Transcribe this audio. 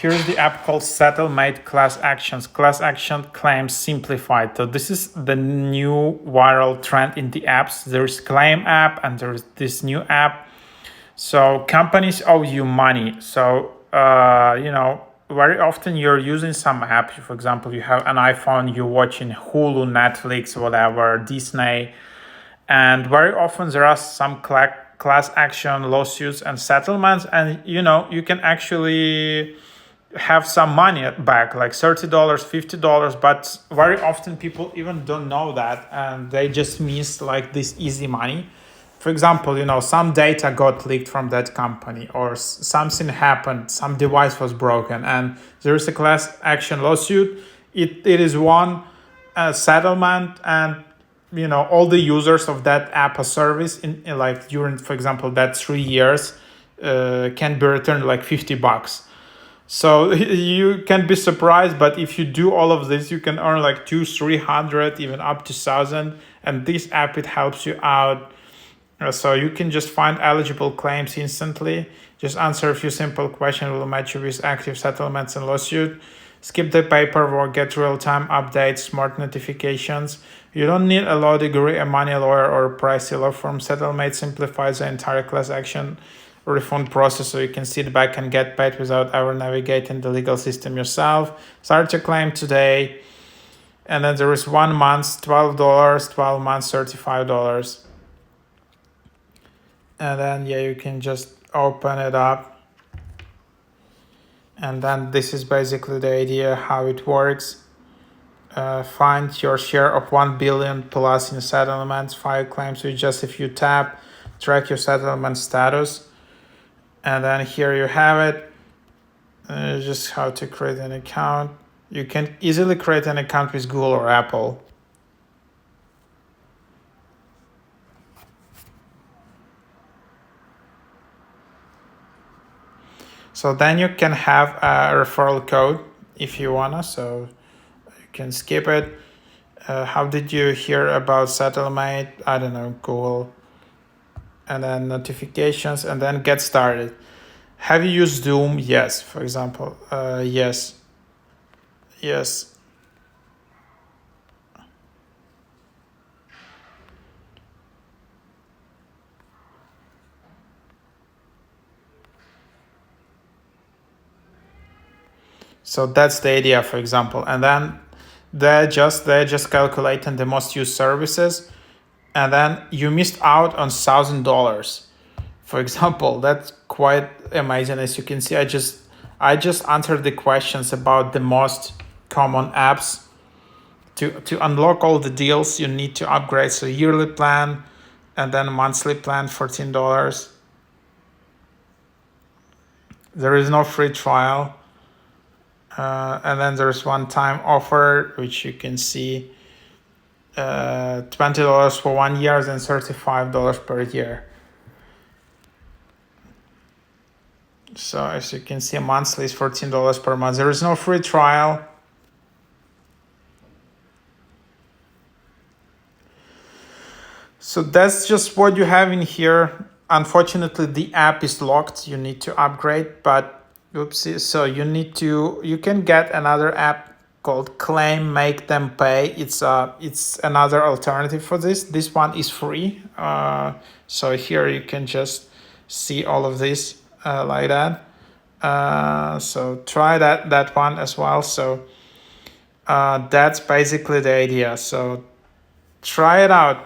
here's the app called Settlemate Class Actions, Class Action Claims Simplified. So this is the new viral trend in the apps. There's Claim app and there's this new app. So companies owe you money. So, very often you're using some app. For example, you have an iPhone, you're watching Hulu, Netflix, whatever, Disney. And very often there are some class action lawsuits and settlements. And, you can actually have some money back, like $30, $50. But very often people even don't know that. And they just miss like this easy money. For example, some data got leaked from that company or something happened, some device was broken and there is a class action lawsuit. It is one settlement and, all the users of that app or service in like during, for example, that 3 years can be returned like $50. So you can be surprised, but if you do all of this, you can earn like 200-300, even up to 1,000. And this app, it helps you out. So you can just find eligible claims instantly. Just answer a few simple questions will match you with active settlements and lawsuit. Skip the paperwork, get real-time updates, smart notifications. You don't need a law degree, a money lawyer, or a pricey law firm. Settlemate simplifies the entire class action refund process so you can sit back and get paid without ever navigating the legal system yourself. Start your claim today. And then there is 1 month, $12, 12 months, $35. And then you can just open it up, and then this is basically the idea how it works. Find your share of 1 billion plus in settlements, file claims with just a few tap, track your settlement status, and then here you have it. Just how to create an account. You can easily create an account with Google or Apple. So then you can have a referral code if you wanna, so you can skip it. How did you hear about Settlemate? I don't know, Google. And then notifications, and then get started. Have you used Zoom? Yes, for example. Yes. So that's the idea, for example. And then they're just calculating the most used services, and then you missed out on $1,000. For example, that's quite amazing. As you can see, I just answered the questions about the most common apps. To unlock all the deals, you need to upgrade. So yearly plan, and then monthly plan, $14. There is no free trial. And then there's one-time offer, which you can see, $20 for 1 year and $35 per year. So as you can see, monthly is $14 per month. There is no free trial. So that's just what you have in here. Unfortunately, the app is locked. You need to upgrade, but oopsie. So you can get another app called Claim, Make Them Pay. It's another alternative for this. This one is free. So here you can just see all of this like that. So try that one as well. So that's basically the idea. So try it out.